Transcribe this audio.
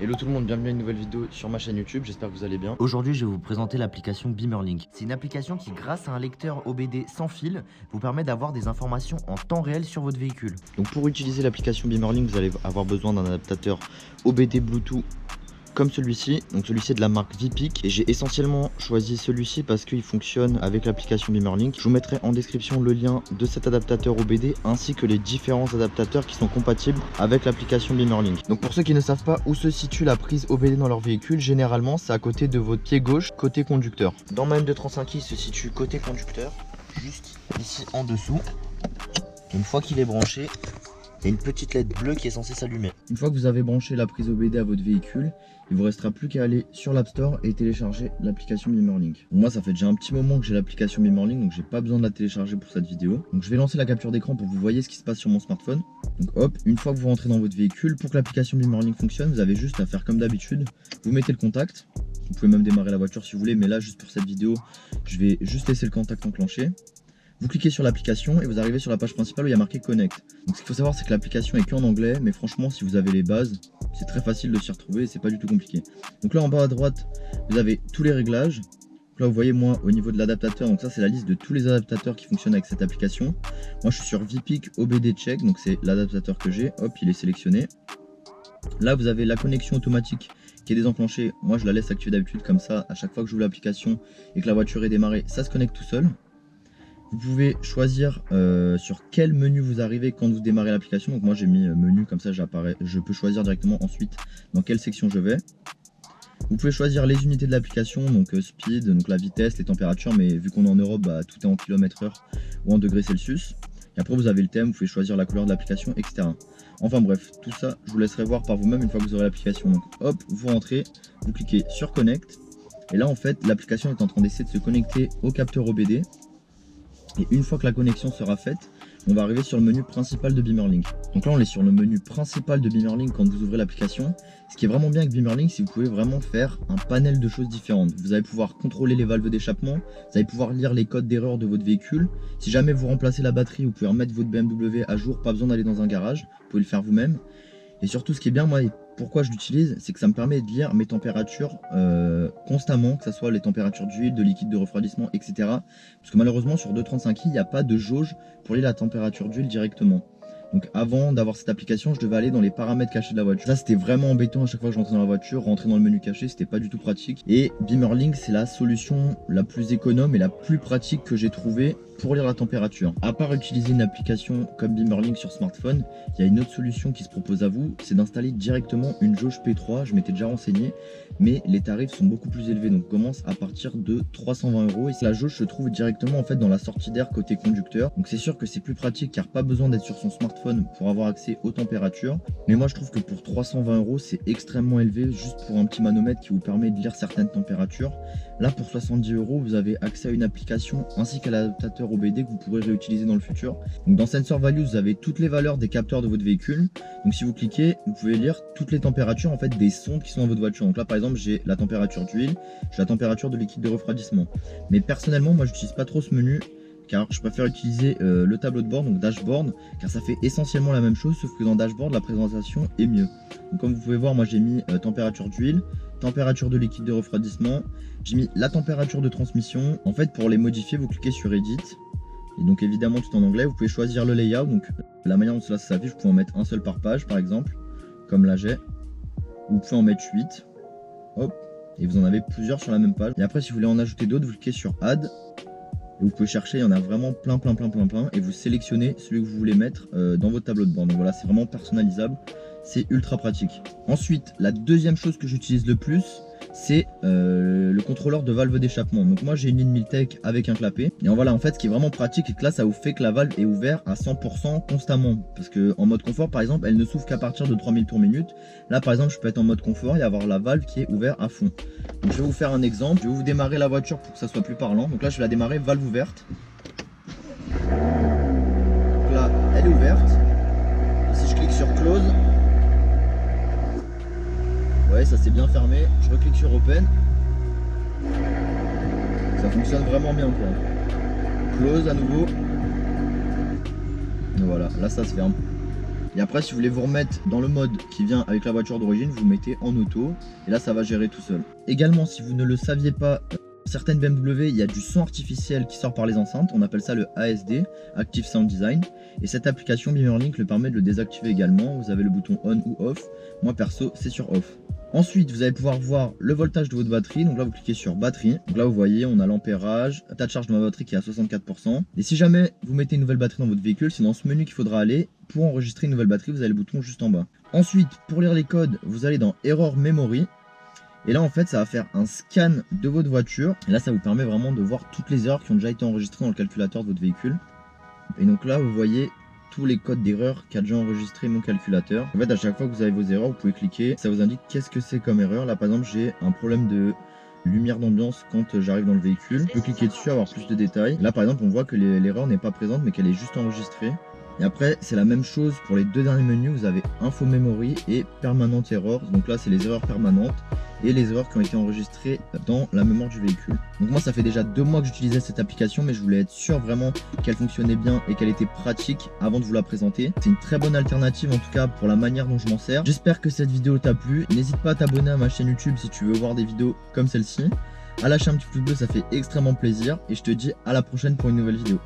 Hello tout le monde, bienvenue à une nouvelle vidéo sur ma chaîne YouTube, j'espère que vous allez bien. Aujourd'hui, je vais vous présenter l'application Beamerlink. C'est une application qui, grâce à un lecteur OBD sans fil, vous permet d'avoir des informations en temps réel sur votre véhicule. Donc pour utiliser l'application Beamerlink, vous allez avoir besoin d'un adaptateur OBD Bluetooth comme celui-ci. Donc celui-ci est de la marque VPIC et j'ai essentiellement choisi celui-ci parce qu'il fonctionne avec l'application Beamerlink. Je vous mettrai en description le lien de cet adaptateur OBD ainsi que les différents adaptateurs qui sont compatibles avec l'application Beamerlink. Donc pour ceux qui ne savent pas où se situe la prise OBD dans leur véhicule, généralement c'est à côté de votre pied gauche, côté conducteur. Dans ma M235i, il se situe côté conducteur, juste ici en dessous. Une fois qu'il est branché, il y a une petite LED bleue qui est censée s'allumer. Une fois que vous avez branché la prise OBD à votre véhicule, il vous restera plus qu'à aller sur l'App Store et télécharger l'application Beamerlink. Moi, ça fait déjà un petit moment que j'ai l'application Beamerlink, donc j'ai pas besoin de la télécharger pour cette vidéo. Donc je vais lancer la capture d'écran pour que vous voyez ce qui se passe sur mon smartphone. Donc hop, une fois que vous rentrez dans votre véhicule, pour que l'application Beamerlink fonctionne, vous avez juste à faire comme d'habitude. Vous mettez le contact. Vous pouvez même démarrer la voiture si vous voulez, mais là, juste pour cette vidéo, je vais juste laisser le contact enclenché. Vous cliquez sur l'application et vous arrivez sur la page principale où il y a marqué Connect. Donc ce qu'il faut savoir, c'est que l'application est qu'en anglais, mais franchement, si vous avez les bases, c'est très facile de s'y retrouver et c'est pas du tout compliqué. Donc là en bas à droite, vous avez tous les réglages. Donc là vous voyez, moi au niveau de l'adaptateur, donc ça c'est la liste de tous les adaptateurs qui fonctionnent avec cette application. Moi je suis sur VPIC OBD Check, donc c'est l'adaptateur que j'ai. Hop, il est sélectionné. Là vous avez la connexion automatique qui est désenclenchée. Moi je la laisse activer d'habitude, comme ça à chaque fois que j'ouvre l'application et que la voiture est démarrée, ça se connecte tout seul. Vous pouvez choisir sur quel menu vous arrivez quand vous démarrez l'application. Donc moi j'ai mis menu, comme ça je peux choisir directement ensuite dans quelle section je vais. Vous pouvez choisir les unités de l'application, donc speed, donc la vitesse, les températures, mais vu qu'on est en Europe, bah, tout est en km/h ou en degrés Celsius. Et après vous avez le thème, vous pouvez choisir la couleur de l'application, etc. Enfin bref, tout ça je vous laisserai voir par vous-même une fois que vous aurez l'application. Donc hop, vous rentrez, vous cliquez sur Connect. Et là en fait l'application est en train d'essayer de se connecter au capteur OBD. Et une fois que la connexion sera faite, on va arriver sur le menu principal de Beamerlink. Donc là on est sur le menu principal de Beamerlink quand vous ouvrez l'application. Ce qui est vraiment bien avec Beamerlink, c'est que vous pouvez vraiment faire un panel de choses différentes. Vous allez pouvoir contrôler les valves d'échappement, vous allez pouvoir lire les codes d'erreur de votre véhicule. Si jamais vous remplacez la batterie, vous pouvez remettre votre BMW à jour, pas besoin d'aller dans un garage, vous pouvez le faire vous-même. Et surtout ce qui est bien, moi, et pourquoi je l'utilise, c'est que ça me permet de lire mes températures constamment, que ce soit les températures d'huile, de liquide de refroidissement, etc. Parce que malheureusement sur 235i, il n'y a pas de jauge pour lire la température d'huile directement. Donc avant d'avoir cette application, je devais aller dans les paramètres cachés de la voiture. Ça c'était vraiment embêtant à chaque fois que je rentrais dans la voiture, rentrer dans le menu caché, c'était pas du tout pratique. Et Beamerlink, c'est la solution la plus économe et la plus pratique que j'ai trouvée pour lire la température. À part utiliser une application comme Beamerlink sur smartphone, il y a une autre solution qui se propose à vous, c'est d'installer directement une jauge P3. Je m'étais déjà renseigné, mais les tarifs sont beaucoup plus élevés, donc commence à partir de 320 € et la jauge se trouve directement en fait dans la sortie d'air côté conducteur. Donc c'est sûr que c'est plus pratique car pas besoin d'être sur son smartphone pour avoir accès aux températures. Mais moi je trouve que pour 320 € c'est extrêmement élevé juste pour un petit manomètre qui vous permet de lire certaines températures. Là pour 70 € vous avez accès à une application ainsi qu'à l'adaptateur OBD que vous pourrez réutiliser dans le futur. Donc dans Sensor Values vous avez toutes les valeurs des capteurs de votre véhicule. Donc si vous cliquez, vous pouvez lire toutes les températures en fait des sondes qui sont dans votre voiture. Donc là par exemple j'ai la température d'huile, j'ai la température de liquide de refroidissement. Mais personnellement moi j'utilise pas trop ce menu car je préfère utiliser le tableau de bord, donc dashboard, car ça fait essentiellement la même chose sauf que dans dashboard la présentation est mieux. Donc comme vous pouvez voir, moi j'ai mis température d'huile, température de liquide de refroidissement, j'ai mis la température de transmission. En fait pour les modifier vous cliquez sur Edit et donc évidemment tout en anglais. Vous pouvez choisir le layout, donc la manière dont cela s'affiche, vous pouvez en mettre un seul par page par exemple, comme là j'ai, vous pouvez en mettre 8, hop, et vous en avez plusieurs sur la même page. Et après si vous voulez en ajouter d'autres, vous cliquez sur Add. Et vous pouvez chercher, il y en a vraiment plein et vous sélectionnez celui que vous voulez mettre dans votre tableau de bord. Donc voilà, c'est vraiment personnalisable, c'est ultra pratique. Ensuite, la deuxième chose que j'utilise le plus, c'est le contrôleur de valve d'échappement. Donc moi j'ai une ligne Miltech avec un clapet. Et voilà, en fait ce qui est vraiment pratique, c'est que là ça vous fait que la valve est ouverte à 100% constamment. Parce que en mode confort par exemple, elle ne s'ouvre qu'à partir de 3000 tours minute. Là par exemple je peux être en mode confort et avoir la valve qui est ouverte à fond. Donc je vais vous faire un exemple, je vais vous démarrer la voiture pour que ça soit plus parlant. Donc là je vais la démarrer valve ouverte. Donc là elle est ouverte. Et si je clique sur close, ouais, ça c'est bien fermé, je reclique sur Open. Ça fonctionne vraiment bien quoi. Close à nouveau. Et voilà, là ça se ferme. Et après, si vous voulez vous remettre dans le mode qui vient avec la voiture d'origine, vous mettez en auto et là ça va gérer tout seul. Également, si vous ne le saviez pas, certaines BMW, il y a du son artificiel qui sort par les enceintes, on appelle ça le ASD, Active Sound Design, et cette application BimmerLink le permet de le désactiver également. Vous avez le bouton on ou off, moi perso c'est sur off. Ensuite, vous allez pouvoir voir le voltage de votre batterie. Donc là, vous cliquez sur batterie. Donc là, vous voyez, on a l'ampérage, état de charge de ma batterie qui est à 64%. Et si jamais vous mettez une nouvelle batterie dans votre véhicule, c'est dans ce menu qu'il faudra aller. Pour enregistrer une nouvelle batterie, vous avez le bouton juste en bas. Ensuite, pour lire les codes, vous allez dans Error Memory. Et là, en fait, ça va faire un scan de votre voiture. Et là, ça vous permet vraiment de voir toutes les erreurs qui ont déjà été enregistrées dans le calculateur de votre véhicule. Et donc là, vous voyez tous les codes d'erreur qu'a déjà enregistré mon calculateur. En fait, à chaque fois que vous avez vos erreurs, vous pouvez cliquer, ça vous indique qu'est-ce que c'est comme erreur. Là, par exemple, j'ai un problème de lumière d'ambiance quand j'arrive dans le véhicule. Je peux cliquer dessus, avoir plus de détails. Là, par exemple, on voit que l'erreur n'est pas présente, mais qu'elle est juste enregistrée. Et après, c'est la même chose pour les deux derniers menus. Vous avez Info Memory et Permanent Errors. Donc là, c'est les erreurs permanentes et les erreurs qui ont été enregistrées dans la mémoire du véhicule. Donc moi, ça fait déjà 2 mois que j'utilisais cette application, mais je voulais être sûr vraiment qu'elle fonctionnait bien et qu'elle était pratique avant de vous la présenter. C'est une très bonne alternative en tout cas pour la manière dont je m'en sers. J'espère que cette vidéo t'a plu. N'hésite pas à t'abonner à ma chaîne YouTube si tu veux voir des vidéos comme celle-ci. À lâcher un petit pouce bleu, ça fait extrêmement plaisir. Et je te dis à la prochaine pour une nouvelle vidéo.